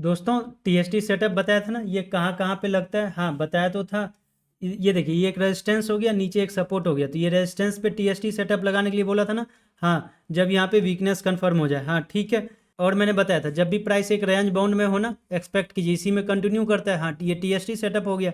दोस्तों TST setup बताया था ना, ये कहाँ कहाँ पे लगता है, हाँ बताया तो था। ये देखिए, ये एक रेजिस्टेंस हो गया, नीचे एक सपोर्ट हो गया, तो ये रेजिस्टेंस पे टीएसटी सेटअप लगाने के लिए बोला था ना। हाँ, जब यहाँ पे वीकनेस कंफर्म हो जाए, हाँ ठीक है। और मैंने बताया था जब भी प्राइस एक रेंज बाउंड में हो ना, एक्सपेक्ट कीजिए इसी में कंटिन्यू करता है। हाँ, ये टीएसटी सेटअप हो गया।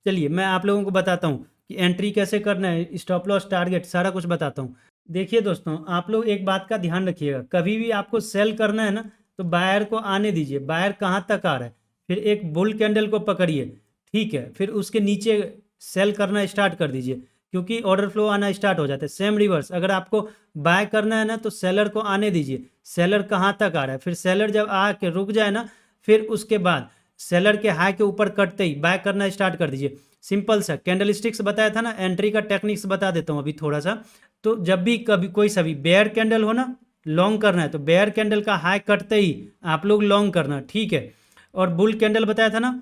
चलिए मैं आप लोगों को बताता हूँ कि एंट्री कैसे करना है, स्टॉप लॉस, टारगेट, सारा कुछ बताता हूँ। देखिए दोस्तों, आप लोग एक बात का ध्यान रखिएगा, कभी भी आपको सेल करना है ना, तो बायर को आने दीजिए। बायर कहाँ तक आ रहा है, फिर एक बुल कैंडल को पकड़िए, ठीक है, फिर उसके नीचे सेल करना स्टार्ट कर दीजिए, क्योंकि ऑर्डर फ्लो आना स्टार्ट हो जाता है। सेम रिवर्स, अगर आपको बाय करना है ना, तो सेलर को आने दीजिए। सेलर कहाँ तक आ रहा है, फिर सेलर जब आके रुक जाए ना, फिर उसके बाद सेलर के हाई के ऊपर कटते ही बाय करना स्टार्ट कर दीजिए। सिंपल सा कैंडल स्टिक्स बताया था ना, एंट्री का टेक्निक्स बता देता हूँ अभी थोड़ा सा। तो जब भी कभी कोई सभी बेयर कैंडल हो ना, लॉन्ग करना है, तो बेयर कैंडल का हाई कटते ही आप लोग लॉन्ग करना, ठीक है। और बुल कैंडल बताया था ना,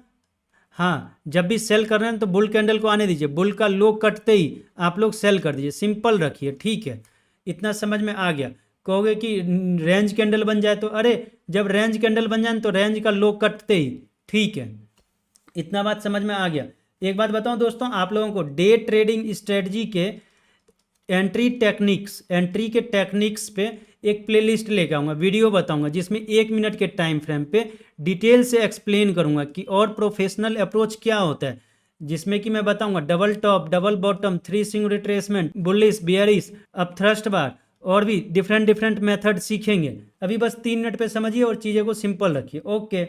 हाँ जब भी सेल कर रहे हैं तो बुल कैंडल को आने दीजिए, बुल का लो कटते ही आप लोग सेल कर दीजिए, सिंपल रखिए, ठीक है। इतना समझ में आ गया। कहोगे कि रेंज कैंडल बन जाए, तो अरे जब रेंज कैंडल बन जाए तो रेंज का लो कटते ही, ठीक है। इतना बात समझ में आ गया। एक बात बताऊं दोस्तों, आप लोगों को डे ट्रेडिंग स्ट्रेटजी के एंट्री के टेक्निक्स पे एक प्लेलिस्ट लेकर आऊँगा, वीडियो बताऊंगा, जिसमें 1 मिनट के टाइम फ्रेम पे डिटेल से एक्सप्लेन करूंगा कि और प्रोफेशनल अप्रोच क्या होता है, जिसमें कि मैं बताऊंगा double top, double bottom, 3 swing retracement, bullish, bearish, up thrust bar, और भी डिफरेंट डिफरेंट मेथड सीखेंगे। अभी बस 3 मिनट पे समझिए और चीज़ें को सिंपल रखिए, ओके।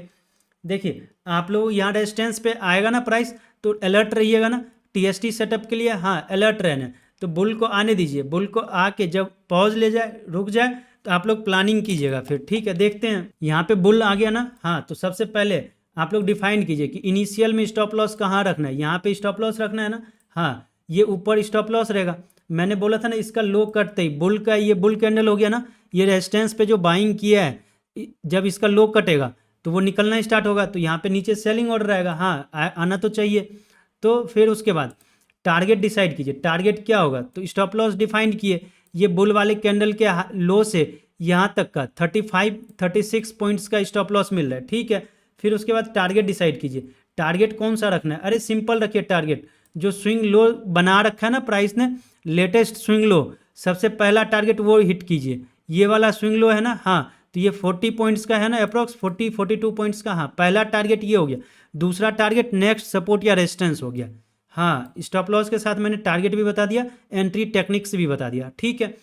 देखिए, आप लोग यहाँ रेजिस्टेंस पे आएगा ना प्राइस, तो अलर्ट रहिएगा ना, टीएसटी सेटअप के लिए हाँ अलर्ट रहना है। तो बुल को आने दीजिए, बुल को आके जब पॉज ले जाए, रुक जाए, तो आप लोग प्लानिंग कीजिएगा फिर, ठीक है। देखते हैं यहाँ पे बुल आ गया ना, हाँ तो सबसे पहले आप लोग डिफाइन कीजिए कि इनिशियल में स्टॉप लॉस कहाँ रखना है। यहाँ पे स्टॉप लॉस रखना है ना, हाँ ये ऊपर स्टॉप लॉस रहेगा। मैंने बोला था ना, इसका लो कटते ही बुल का, ये बुल कैंडल हो गया ना, ये रेजिस्टेंस पे जो बाइंग किया है, जब इसका लो कटेगा तो वो निकलना स्टार्ट होगा, तो यहाँ पे नीचे सेलिंग ऑर्डर आएगा, हाँ आना तो चाहिए। तो फिर उसके बाद टारगेट डिसाइड कीजिए, टारगेट क्या होगा, तो स्टॉप लॉस डिफाइन किए। ये बुल वाले कैंडल के लो से यहाँ तक का 36 पॉइंट्स का स्टॉप लॉस मिल रहा है, ठीक है। फिर उसके बाद टारगेट डिसाइड कीजिए, टारगेट कौन सा रखना है, अरे सिंपल रखिए टारगेट। जो स्विंग लो बना रखा है ना प्राइस ने, लेटेस्ट स्विंग लो, सबसे पहला टारगेट वो हिट कीजिए। ये वाला स्विंग लो है ना, हाँ तो ये 40 पॉइंट्स का है ना, अप्रॉक्स 42 पॉइंट्स का, हाँ पहला टारगेट ये हो गया। दूसरा टारगेट नेक्स्ट सपोर्ट या रेजिस्टेंस हो गया। हाँ, स्टॉप लॉस के साथ मैंने टारगेट भी बता दिया, एंट्री टेक्निक्स भी बता दिया, ठीक है।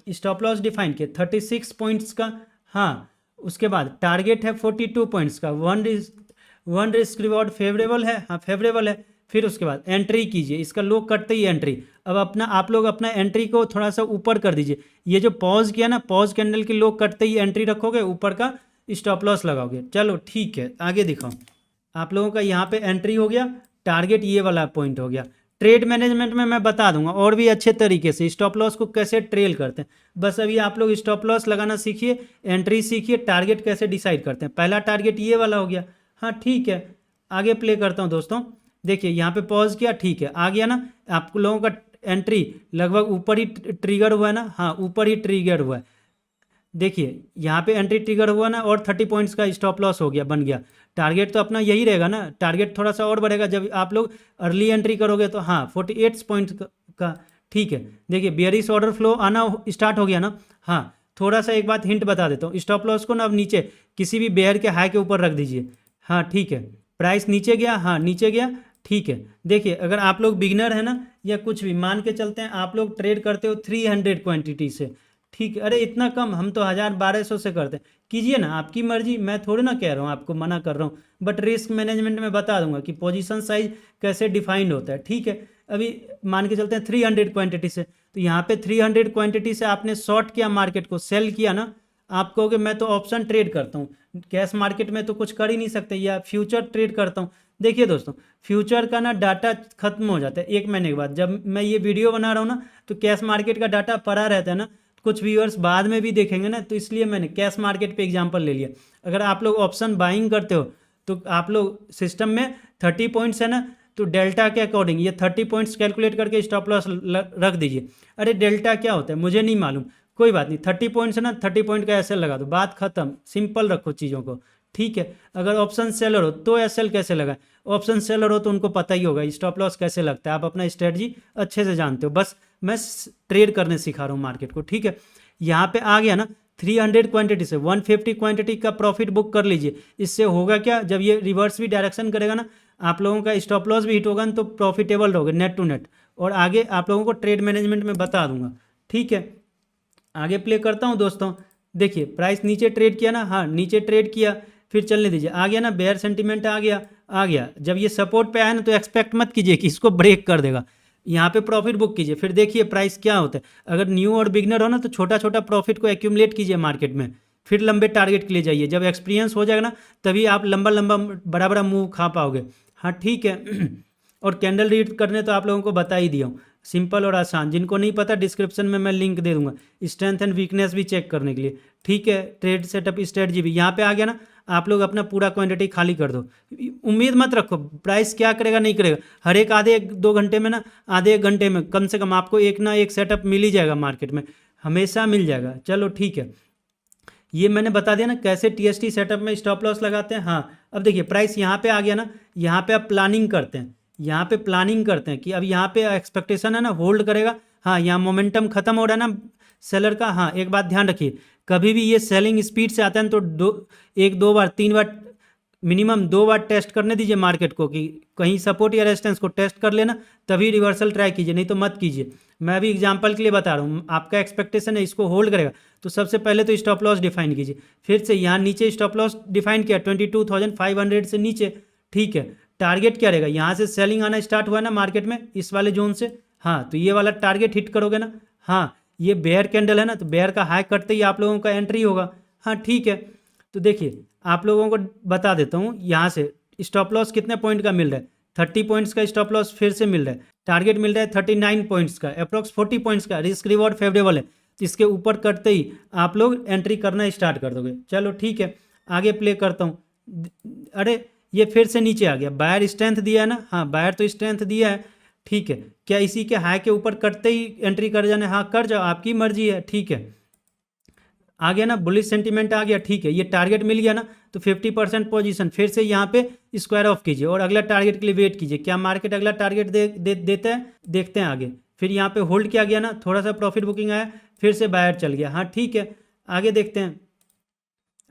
स्टॉप लॉस डिफाइन किया 36 पॉइंट्स का, हाँ उसके बाद टारगेट है 42 पॉइंट्स का। वन रिस्क रिवॉर्ड फेवरेबल है, हाँ फेवरेबल है। फिर उसके बाद एंट्री कीजिए, इसका लो कटते ही एंट्री। अब अपना आप लोग अपना एंट्री को थोड़ा सा ऊपर कर दीजिए। ये जो पॉज किया ना, पॉज कैंडल की लो कटते ही एंट्री रखोगे, ऊपर का स्टॉप लॉस लगाओगे। चलो ठीक है, आगे दिखाओ। आप लोगों का यहाँ पे एंट्री हो गया, टारगेट ये वाला पॉइंट हो गया। ट्रेड मैनेजमेंट में मैं बता दूंगा और भी अच्छे तरीके से स्टॉप लॉस को कैसे ट्रेल करते हैं। बस अभी आप लोग स्टॉप लॉस लगाना सीखिए, एंट्री सीखिए, टारगेट कैसे डिसाइड करते हैं। पहला टारगेट ये वाला हो गया, हाँ ठीक है। आगे प्ले करता हूँ दोस्तों। देखिए यहाँ पे पॉज किया, ठीक है, आ गया ना। आप लोगों का एंट्री लगभग ऊपर ही ट्रिगर हुआ है ना, हाँ ऊपर ही ट्रिगर हुआ है। देखिए यहाँ पे एंट्री ट्रिगर हुआ ना, और 30 पॉइंट्स का स्टॉप लॉस हो गया, बन गया। टारगेट तो अपना यही रहेगा ना, टारगेट थोड़ा सा और बढ़ेगा जब आप लोग अर्ली एंट्री करोगे, तो हाँ 48 पॉइंट्स का, ठीक है। देखिए बेयरिश ऑर्डर फ्लो आना स्टार्ट हो गया ना, हाँ थोड़ा सा एक बात हिंट बता देता हूँ, स्टॉप लॉस को ना अब नीचे किसी भी बेयर के हाई के ऊपर रख दीजिए, हाँ ठीक है। प्राइस नीचे गया, हाँ नीचे गया, ठीक है। देखिए अगर आप लोग बिगनर है ना, या कुछ भी मान के चलते हैं, आप लोग ट्रेड करते हो 300 क्वांटिटी से, ठीक है, अरे इतना कम, हम तो 1000-1200 से करते हैं। कीजिए ना, आपकी मर्जी, मैं थोड़ी ना कह रहा हूँ आपको मना कर रहा हूँ, बट रिस्क मैनेजमेंट में बता दूंगा कि पोजीशन साइज कैसे डिफाइंड होता है, ठीक है। अभी मान के चलते हैं 300 क्वांटिटी से, तो यहाँ पे 300 क्वांटिटी से आपने शॉर्ट किया, मार्केट को सेल किया ना, आप कहोगे मैं तो ऑप्शन ट्रेड करता हूँ, कैश मार्केट में तो कुछ कर ही नहीं सकते, या फ्यूचर ट्रेड करता हूँ। देखिए दोस्तों, फ्यूचर का ना डाटा खत्म हो जाता है 1 महीने के बाद। जब मैं ये वीडियो बना रहा हूँ ना, तो कैश मार्केट का डाटा पड़ा रहता है ना, कुछ व्यूअर्स बाद में भी देखेंगे ना, तो इसलिए मैंने कैश मार्केट पे एग्जांपल ले लिया। अगर आप लोग ऑप्शन बाइंग करते हो, तो आप लोग सिस्टम में 30 पॉइंट्स है ना, तो डेल्टा के अकॉर्डिंग ये 30 पॉइंट्स कैलकुलेट करके स्टॉप लॉस रख दीजिए। अरे डेल्टा क्या होता है मुझे नहीं मालूम, कोई बात नहीं, 30 पॉइंट्स है ना, 30 पॉइंट का ऐसे लगा दो, बात खत्म, सिंपल रखो चीज़ों को, ठीक है। अगर ऑप्शन सेलर हो तो एसएल कैसे लगाए, ऑप्शन सेलर हो तो उनको पता ही होगा स्टॉप लॉस कैसे लगता है, आप अपना स्ट्रेटजी अच्छे से जानते हो, बस मैं ट्रेड करने सिखा रहा हूँ मार्केट को, ठीक है। यहाँ पे आ गया ना 300 क्वांटिटी से 150 क्वांटिटी का प्रॉफिट बुक कर लीजिए। इससे होगा क्या, जब ये रिवर्स भी डायरेक्शन करेगा ना, आप लोगों का स्टॉप लॉस भी हिट होगा ना, तो प्रॉफिटेबल रहोगे नेट टू नेट। और आगे आप लोगों को ट्रेड मैनेजमेंट में बता दूंगा, ठीक है। आगे प्ले करता हूँ दोस्तों। देखिए प्राइस नीचे ट्रेड किया ना, हाँ नीचे ट्रेड किया, फिर चलने दीजिए, आ गया ना बेयर सेंटीमेंट आ गया, आ गया। जब ये सपोर्ट पे आया ना तो एक्सपेक्ट मत कीजिए कि इसको ब्रेक कर देगा, यहाँ पे प्रॉफिट बुक कीजिए। फिर देखिए प्राइस क्या होता है, अगर न्यू और बिगनर हो ना तो छोटा छोटा प्रॉफिट को एक्यूमुलेट कीजिए मार्केट में, फिर लंबे टारगेट के लिए जाइए। जब एक्सपीरियंस हो जाएगा ना तभी आप लंबा लंबा बड़ा बड़ा मूव खा पाओगे, हाँ ठीक है। और कैंडल रीड करने तो आप लोगों को बता ही दिया हूँ, सिंपल और आसान। जिनको नहीं पता डिस्क्रिप्शन में मैं लिंक दे दूंगा स्ट्रेंथ एंड वीकनेस भी चेक करने के लिए, ठीक है। ट्रेड सेटअप स्ट्रेटजी भी यहाँ पे आ गया ना, आप लोग अपना पूरा क्वांटिटी खाली कर दो। उम्मीद मत रखो प्राइस क्या करेगा नहीं करेगा, हर एक आधे 1-2 घंटे में ना, आधे 1 घंटे में कम से कम आपको एक ना एक सेटअप मिल ही जाएगा मार्केट में, हमेशा मिल जाएगा। चलो ठीक है, ये मैंने बता दिया ना कैसे टीएसटी सेटअप में स्टॉप लॉस लगाते हैं। हाँ अब देखिए प्राइस यहाँ पे आ गया ना, यहाँ पे आप प्लानिंग करते हैं, यहाँ पे प्लानिंग करते हैं कि अब यहाँ पे एक्सपेक्टेशन है ना होल्ड करेगा, हाँ यहाँ मोमेंटम खत्म हो रहा है ना सेलर का। हाँ एक बात ध्यान रखिए, कभी भी ये सेलिंग स्पीड से आता है ना तो 1-2 बार 3 बार मिनिमम 2 बार टेस्ट करने दीजिए मार्केट को, कि कहीं सपोर्ट या रेजिस्टेंस को टेस्ट कर लेना तभी रिवर्सल ट्राई कीजिए, नहीं तो मत कीजिए। मैं अभी एग्जांपल के लिए बता रहा हूँ, आपका एक्सपेक्टेशन है इसको होल्ड करेगा तो सबसे पहले तो स्टॉप लॉस डिफाइन कीजिए। फिर से यहाँ नीचे स्टॉप लॉस डिफाइन किया 22,500 से नीचे, ठीक है। टारगेट क्या रहेगा, यहाँ से सेलिंग आना स्टार्ट हुआ ना मार्केट में इस वाले जोन से, हाँ तो ये वाला टारगेट हिट करोगे ना। हाँ ये बेयर कैंडल है ना, तो बेयर का हाई कटते ही आप लोगों का एंट्री होगा, हाँ ठीक है। तो देखिए आप लोगों को बता देता हूँ, यहाँ से स्टॉप लॉस कितने पॉइंट का मिल रहा है, 30 पॉइंट्स का स्टॉप लॉस फिर से मिल रहा है, टारगेट मिल रहा है 39 पॉइंट्स का, अप्रॉक्स 40 पॉइंट्स का, रिस्क रिवॉर्ड फेवरेबल है। तो इसके ऊपर करते ही आप लोग एंट्री करना स्टार्ट कर दोगे। चलो ठीक है, आगे प्ले करता हूँ। अरे ये फिर से नीचे आ गया, बायर स्ट्रेंथ दिया है ना, हाँ बायर तो स्ट्रेंथ दिया है, ठीक है। क्या इसी के हाई के ऊपर करते ही एंट्री कर जाना, हाँ कर जाओ आपकी मर्जी है, ठीक है। आ गया ना बुलिश सेंटीमेंट आ गया, ठीक है। ये टारगेट मिल गया ना, तो 50% पोजीशन फिर से यहाँ पे स्क्वायर ऑफ कीजिए और अगला टारगेट के लिए वेट कीजिए, क्या मार्केट अगला टारगेट देता है, देखते हैं आगे। फिर यहाँ पे होल्ड किया गया ना, थोड़ा सा प्रॉफिट बुकिंग आया, फिर से बायर चल गया, हाँ ठीक है। आगे देखते हैं,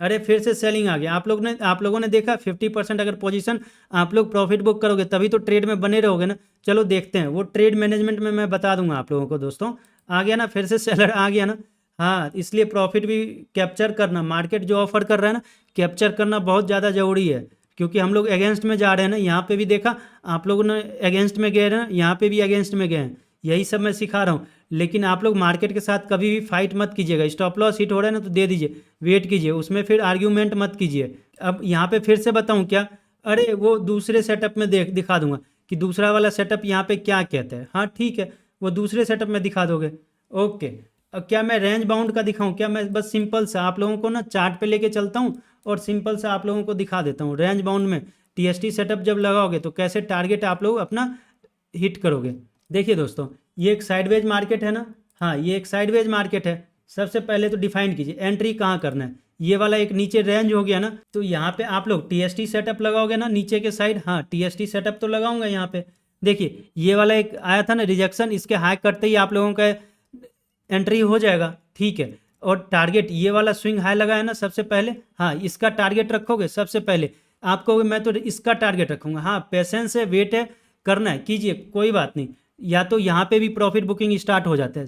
अरे फिर से सेलिंग आ गया। आप लोगों ने देखा 50% अगर पोजीशन आप लोग प्रॉफिट बुक करोगे तभी तो ट्रेड में बने रहोगे ना। चलो देखते हैं, वो ट्रेड मैनेजमेंट में मैं बता दूंगा आप लोगों को दोस्तों। आ गया ना, फिर से सेलर आ गया ना, हाँ इसलिए प्रॉफिट भी कैप्चर करना, मार्केट जो ऑफर कर रहा है ना कैप्चर करना बहुत ज़्यादा ज़रूरी है, क्योंकि हम लोग अगेंस्ट में जा रहे हैं ना। यहाँ पे भी देखा आप लोगों ने अगेंस्ट में गए ना, यहाँ पे भी अगेंस्ट में गए हैं, यही सब मैं सिखा रहा हूँ। लेकिन आप लोग मार्केट के साथ कभी भी फाइट मत कीजिएगा, स्टॉप लॉस हिट हो रहा है ना तो दे दीजिए, वेट कीजिए, उसमें फिर आर्ग्यूमेंट मत कीजिए। अब यहाँ पे फिर से बताऊँ क्या, अरे वो दूसरे सेटअप में दिखा दूंगा कि दूसरा वाला सेटअप यहाँ पे क्या कहता है, हाँ ठीक है वो दूसरे सेटअप में दिखा दोगे, ओके। अब क्या मैं रेंज बाउंड का दिखाऊं, क्या मैं बस सिंपल सा आप लोगों को ना चार्ट पे लेके चलता हूं और सिंपल सा आप लोगों को दिखा देता हूं। रेंज बाउंड में टीएसटी सेटअप जब लगाओगे तो कैसे टारगेट आप लोग अपना हिट करोगे। देखिए दोस्तों ये एक साइडवेज मार्केट है ना, हाँ ये एक साइडवेज मार्केट है। सबसे पहले तो डिफाइन कीजिए एंट्री कहाँ करना है, ये वाला एक नीचे रेंज हो गया ना, तो यहाँ पे आप लोग टीएसटी सेटअप लगाओगे ना नीचे के साइड, हाँ टीएसटी सेटअप तो लगाऊंगा यहाँ पे। देखिए ये वाला एक आया था ना रिजेक्शन, इसके हाई करते ही आप लोगों का एंट्री हो जाएगा, ठीक है। और टारगेट ये वाला स्विंग हाई लगा है ना सबसे पहले, हाँ इसका टारगेट रखोगे सबसे पहले, आप कहोगे मैं तो इसका टारगेट रखूंगा, हाँ पेशेंस है, वेट है, करना है कीजिए, कोई बात नहीं। या तो यहाँ पे भी प्रॉफिट बुकिंग स्टार्ट हो जाता है,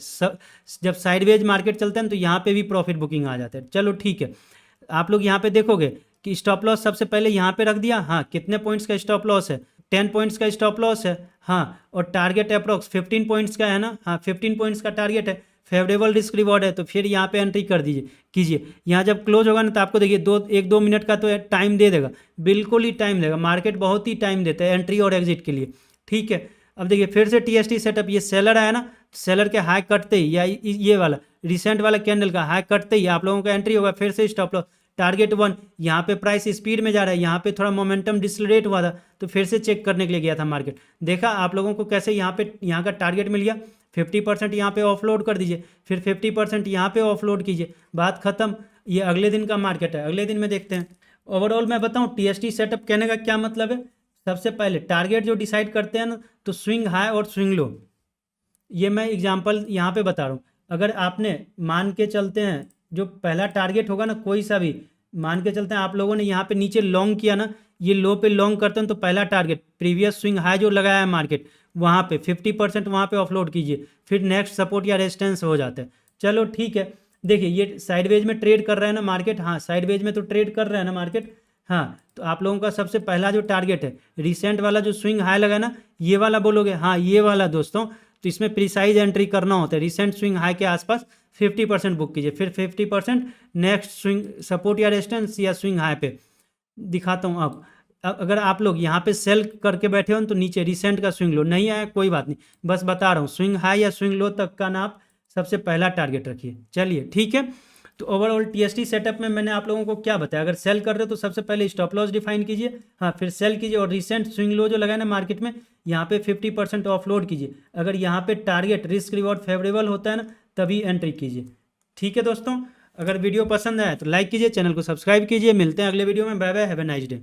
जब साइडवेज मार्केट चलता है तो यहाँ पे भी प्रॉफिट बुकिंग आ जाता है। चलो ठीक है, आप लोग यहाँ पे देखोगे कि स्टॉप लॉस सबसे पहले यहाँ पे रख दिया, हाँ कितने पॉइंट्स का स्टॉप लॉस है, 10 पॉइंट्स का स्टॉप लॉस है, हाँ और टारगेट अप्रॉक्स 15 पॉइंट्स का है ना, हाँ 15 पॉइंट्स का टारगेट है, फेवरेबल रिस्क रिवॉर्ड है, तो फिर यहाँ पे एंट्री कर दीजिए कीजिए। यहाँ जब क्लोज होगा ना तो आपको देखिए 1-2 मिनट का तो टाइम दे देगा, बिल्कुल ही टाइम देगा, मार्केट बहुत ही टाइम देता है एंट्री और एग्जिट के लिए, ठीक है। अब देखिए फिर से टीएसटी सेटअप, ये सेलर आया ना, सेलर के हाई कटते ही या ये वाला रिसेंट वाला कैंडल का हाई कटते ही आप लोगों का एंट्री होगा, फिर से स्टॉप लॉस टारगेट 1। यहाँ पे प्राइस स्पीड में जा रहा है, यहाँ पे थोड़ा मोमेंटम डिसलरेट हुआ था तो फिर से चेक करने के लिए गया था मार्केट। देखा आप लोगों को कैसे यहाँ का टारगेट मिल गया, 50% यहाँ पे ऑफलोड कर दीजिए, फिर 50% यहाँ पे ऑफलोड कीजिए, बात खत्म। ये अगले दिन का मार्केट है, अगले दिन में देखते हैं। ओवरऑल मैं बताऊं टीएसटी सेटअप कहने का क्या मतलब है। सबसे पहले टारगेट जो डिसाइड करते हैं ना, तो स्विंग हाई और स्विंग लो। ये मैं एग्जांपल यहाँ पे बता रहा हूँ। अगर आपने मान के चलते हैं जो पहला टारगेट होगा ना, कोई सा भी मान के चलते हैं आप लोगों ने यहाँ पे नीचे लॉन्ग किया ना, ये लो पे लॉन्ग करते हैं तो पहला टारगेट प्रीवियस स्विंग हाई जो लगाया है मार्केट, वहाँ पे 50% वहाँ पे ऑफलोड कीजिए, फिर नेक्स्ट सपोर्ट या रेजिस्टेंस हो जाता है। चलो ठीक है, देखिए ये साइडवेज में ट्रेड कर रहा है ना मार्केट, हाँ साइडवेज में तो ट्रेड कर रहा है ना मार्केट। हाँ, तो आप लोगों का सबसे पहला जो टारगेट है रिसेंट वाला जो स्विंग हाई लगा ना, ये वाला बोलोगे, हाँ ये वाला दोस्तों। तो इसमें प्रिसाइज एंट्री करना होता है, रिसेंट स्विंग हाई के आसपास 50% बुक कीजिए, फिर 50% नेक्स्ट स्विंग सपोर्ट या रेजिस्टेंस या स्विंग हाई पे। दिखाता हूँ अब अगर आप लोग यहाँ पे सेल करके बैठे हो तो नीचे रिसेंट का स्विंग लो, नहीं आया कोई बात नहीं, बस बता रहा हूँ स्विंग हाई या स्विंग लो तक का ना आप सबसे पहला टारगेट रखिए। चलिए ठीक है, तो ओवरऑल टीएसटी सेटअप में मैंने आप लोगों को क्या बताया, अगर सेल कर रहे हो तो सबसे पहले स्टॉप लॉस डिफाइन कीजिए, हाँ फिर सेल कीजिए और रिसेंट स्विंग लो जो लगाए ना मार्केट में, यहाँ पे 50% ऑफलोड कीजिए। अगर यहाँ पे टारगेट रिस्क रिवॉर्ड फेवरेबल होता है ना, तभी एंट्री कीजिए। ठीक है दोस्तों, अगर वीडियो पसंद आए तो लाइक कीजिए, चैनल को सब्सक्राइब कीजिए। मिलते हैं अगले वीडियो में, bye bye, have a nice day.